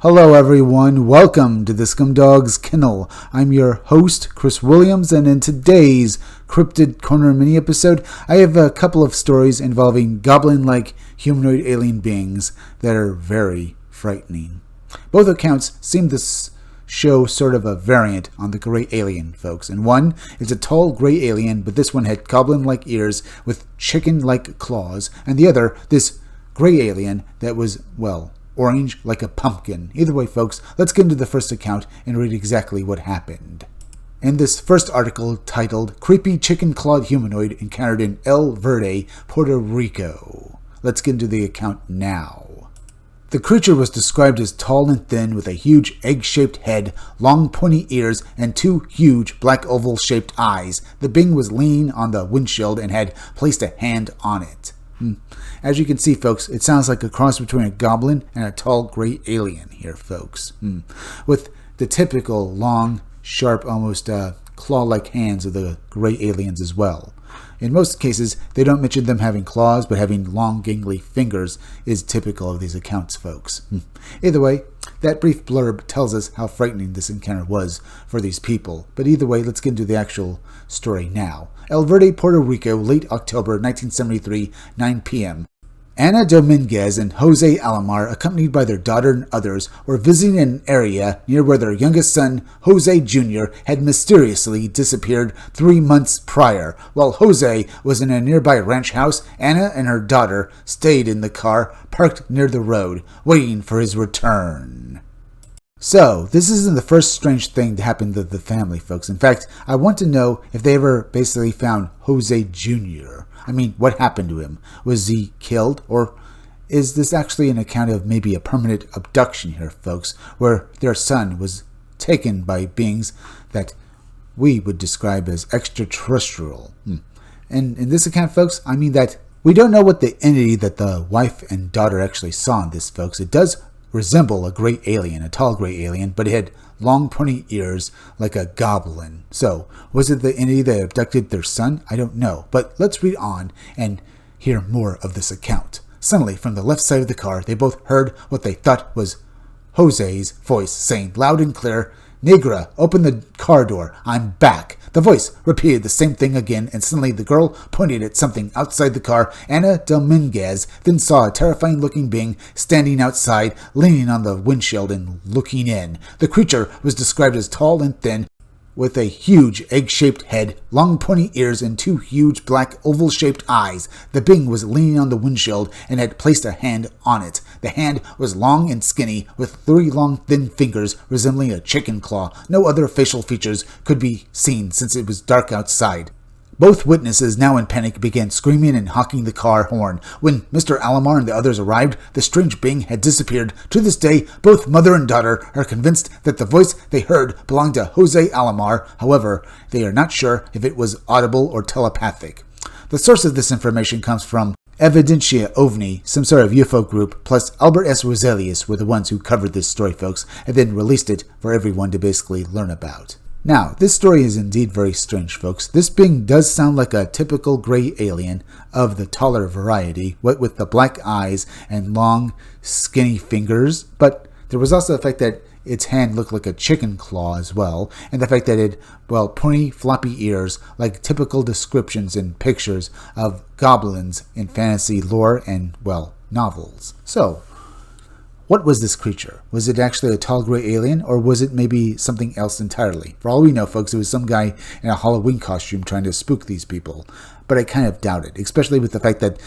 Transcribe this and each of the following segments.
Hello everyone, welcome to the Scumdogs Kennel. I'm your host, Chris Williams, and in today's Cryptid Corner mini-episode, I have a couple of stories involving goblin-like humanoid alien beings that are very frightening. Both accounts seem to show sort of a variant on the gray alien, folks. And one is a tall gray alien, but this one had goblin-like ears with chicken-like claws, and the other, this gray alien that was, well, orange like a pumpkin. Either way, folks, let's get into the first account and read exactly what happened. In this first article titled, Creepy Chicken-Clawed Humanoid Encountered in El Verde, Puerto Rico. Let's get into the account now. The creature was described as tall and thin with a huge egg-shaped head, long pointy ears, and two huge black oval-shaped eyes. The being was leaning on the windshield and had placed a hand on it. As you can see, folks, it sounds like a cross between a goblin and a tall gray alien here, folks. With the typical long, sharp, almost claw-like hands of the gray aliens as well. In most cases, they don't mention them having claws, but having long, gangly fingers is typical of these accounts, folks. Either way, that brief blurb tells us how frightening this encounter was for these people. But either way, let's get into the actual story now. El Verde, Puerto Rico, late October 1973, 9 p.m. Ana Dominguez and Jose Alomar, accompanied by their daughter and others, were visiting an area near where their youngest son, Jose Jr., had mysteriously disappeared 3 months prior. While Jose was in a nearby ranch house, Ana and her daughter stayed in the car parked near the road, waiting for his return. So, this isn't the first strange thing to happen to the family, folks. In fact, I want to know if they ever basically found Jose Jr. I mean, what happened to him? Was he killed? Or is this actually an account of maybe a permanent abduction here, folks, where their son was taken by beings that we would describe as extraterrestrial? And in this account, folks, I mean that we don't know what the entity that the wife and daughter actually saw in this, folks. It does resemble a gray alien, a tall gray alien, but it had long pointy ears like a goblin. So, was it the entity that abducted their son? I don't know, but let's read on and hear more of this account. Suddenly, from the left side of the car, they both heard what they thought was Jose's voice saying loud and clear, "Negra, open the car door. I'm back." The voice repeated the same thing again, and suddenly the girl pointed at something outside the car. Ana Dominguez then saw a terrifying-looking being standing outside, leaning on the windshield and looking in. The creature was described as tall and thin, with a huge egg-shaped head, long pointy ears, and two huge black oval-shaped eyes. The being was leaning on the windshield and had placed a hand on it. The hand was long and skinny, with 3 long thin fingers resembling a chicken claw. No other facial features could be seen since it was dark outside. Both witnesses, now in panic, began screaming and honking the car horn. When Mr. Alomar and the others arrived, the strange being had disappeared. To this day, both mother and daughter are convinced that the voice they heard belonged to Jose Alomar. However, they are not sure if it was audible or telepathic. The source of this information comes from Evidentia OVNI, some sort of UFO group, plus Albert S. Roselius were the ones who covered this story, folks, and then released it for everyone to basically learn about. Now, this story is indeed very strange, folks. This being does sound like a typical gray alien of the taller variety, what with the black eyes and long, skinny fingers, but there was also the fact that its hand looked like a chicken claw as well, and the fact that it, well, pointy, floppy ears, like typical descriptions and pictures of goblins in fantasy lore and, well, novels. So, what was this creature? Was it actually a tall gray alien, or was it maybe something else entirely? For all we know, folks, it was some guy in a Halloween costume trying to spook these people. But I kind of doubt it, especially with the fact that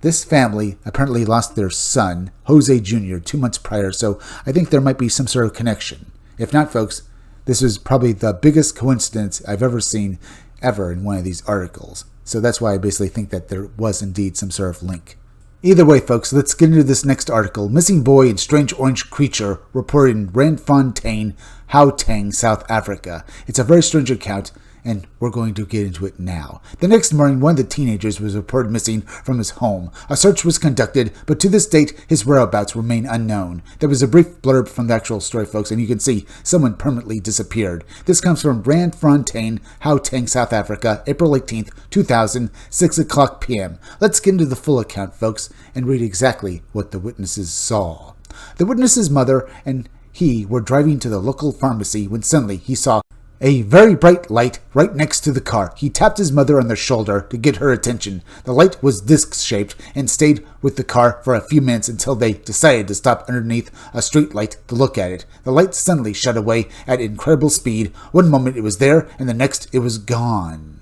this family apparently lost their son, Jose Jr., 2 months prior, so I think there might be some sort of connection. If not, folks, this is probably the biggest coincidence I've ever seen in one of these articles. So that's why I basically think that there was indeed some sort of link. Either way, folks, let's get into this next article. Missing boy and strange orange creature reported in Randfontein, Gauteng, South Africa. It's a very strange account, and we're going to get into it now. The next morning, one of the teenagers was reported missing from his home. A search was conducted, but to this date, his whereabouts remain unknown. There was a brief blurb from the actual story, folks, and you can see someone permanently disappeared. This comes from Randfontein, Gauteng, South Africa, April 18th, 2000, 6 o'clock p.m. Let's get into the full account, folks, and read exactly what the witnesses saw. The witness's mother and he were driving to the local pharmacy when suddenly he saw a very bright light right next to the car. He tapped his mother on the shoulder to get her attention. The light was disc-shaped and stayed with the car for a few minutes until they decided to stop underneath a street light to look at it. The light suddenly shot away at incredible speed. One moment it was there, and the next it was gone.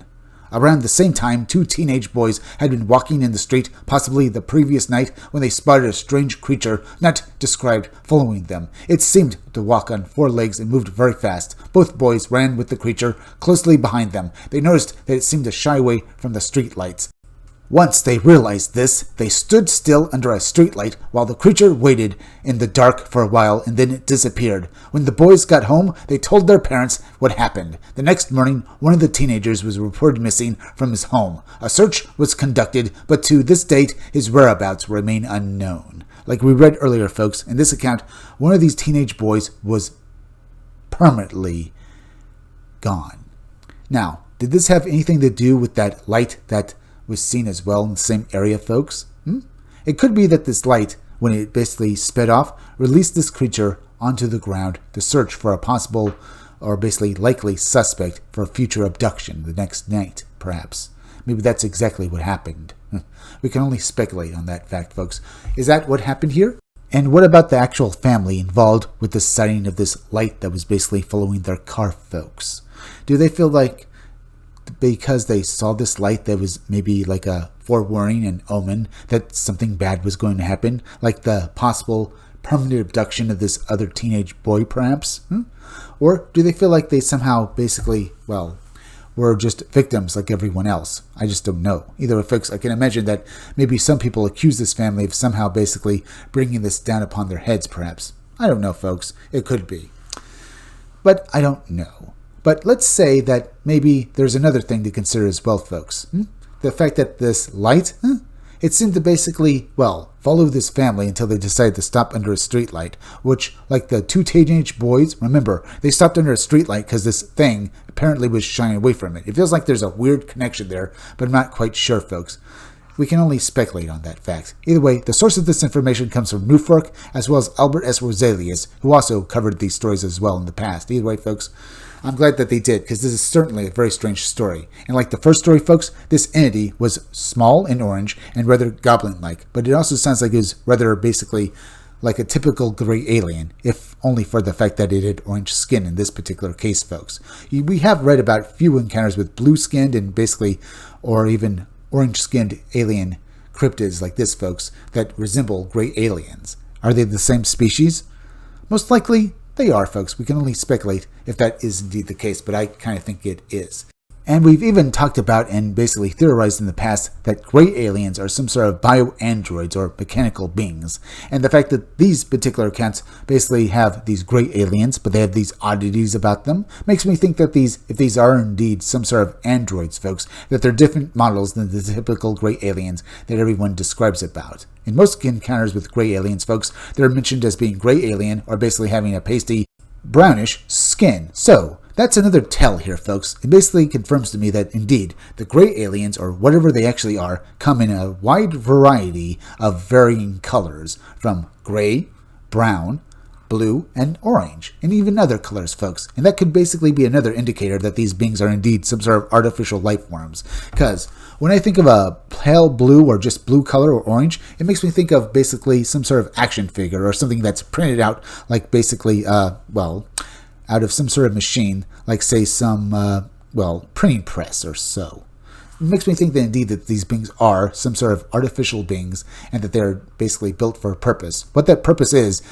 Around the same time, 2 teenage boys had been walking in the street, possibly the previous night, when they spotted a strange creature, not described, following them. It seemed to walk on 4 legs and moved very fast. Both boys ran with the creature closely behind them. They noticed that it seemed to shy away from the street lights. Once they realized this, they stood still under a streetlight while the creature waited in the dark for a while and then it disappeared. When the boys got home, they told their parents what happened. The next morning, one of the teenagers was reported missing from his home. A search was conducted, but to this date, his whereabouts remain unknown. Like we read earlier, folks, in this account, one of these teenage boys was permanently gone. Now, did this have anything to do with that light that was seen as well in the same area, folks? It could be that this light, when it basically sped off, released this creature onto the ground to search for a possible or basically likely suspect for a future abduction the next night, perhaps. Maybe that's exactly what happened. We can only speculate on that fact, folks. Is that what happened here? And what about the actual family involved with the sighting of this light that was basically following their car, folks? Do they feel like because they saw this light that was maybe like a forewarning and omen that something bad was going to happen, like the possible permanent abduction of this other teenage boy, perhaps? Or do they feel like they somehow basically, were just victims like everyone else? I just don't know. Either way, folks, I can imagine that maybe some people accuse this family of somehow basically bringing this down upon their heads, perhaps. I don't know, folks. It could be. But I don't know. But let's say that maybe there's another thing to consider as well, folks. The fact that this light, it seemed to basically, follow this family until they decided to stop under a streetlight, which, like the 2 teenage boys, remember, they stopped under a streetlight because this thing apparently was shining away from it. It feels like there's a weird connection there, but I'm not quite sure, folks. We can only speculate on that fact. Either way, the source of this information comes from Newfork, as well as Albert S. Roselius, who also covered these stories as well in the past. Either way, folks, I'm glad that they did, because this is certainly a very strange story. And like the first story, folks, this entity was small and orange and rather goblin-like, but it also sounds like it was rather basically like a typical gray alien, if only for the fact that it had orange skin in this particular case, folks. We have read about few encounters with blue-skinned and basically, or even orange-skinned alien cryptids like this, folks, that resemble gray aliens. Are they the same species? Most likely, they are, folks. We can only speculate if that is indeed the case, but I kind of think it is. And we've even talked about and basically theorized in the past that gray aliens are some sort of bio-androids or mechanical beings. And the fact that these particular accounts basically have these gray aliens, but they have these oddities about them, makes me think that if these are indeed some sort of androids, folks, that they're different models than the typical gray aliens that everyone describes about. In most encounters with gray aliens, folks, they're mentioned as being gray alien or basically having a pasty brownish skin. So that's another tell here, folks. It basically confirms to me that, indeed, the gray aliens, or whatever they actually are, come in a wide variety of varying colors, from gray, brown, blue, and orange, and even other colors, folks. And that could basically be another indicator that these beings are indeed some sort of artificial life forms. Because when I think of a pale blue or just blue color or orange, it makes me think of basically some sort of action figure or something that's printed out like basically, out of some sort of machine, like say some, printing press or so. It makes me think that indeed that these beings are some sort of artificial beings and that they're basically built for a purpose. What that purpose is,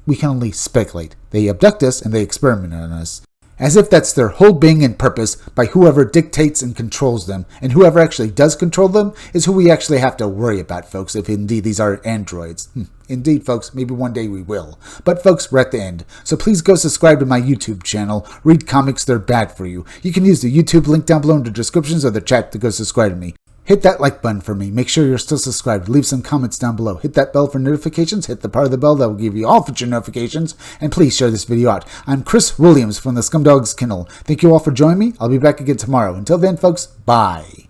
we can only speculate. They abduct us and they experiment on us, as if that's their whole being and purpose by whoever dictates and controls them. And whoever actually does control them is who we actually have to worry about, folks, if indeed these are androids. Indeed, folks, maybe one day we will. But, folks, we're at the end. So please go subscribe to my YouTube channel. Read comics, they're bad for you. You can use the YouTube link down below in the descriptions or the chat to go subscribe to me. Hit that like button for me. Make sure you're still subscribed. Leave some comments down below. Hit that bell for notifications. Hit the part of the bell that will give you all future notifications. And please share this video out. I'm Chris Williams from the Scumdogs Kennel. Thank you all for joining me. I'll be back again tomorrow. Until then, folks, bye.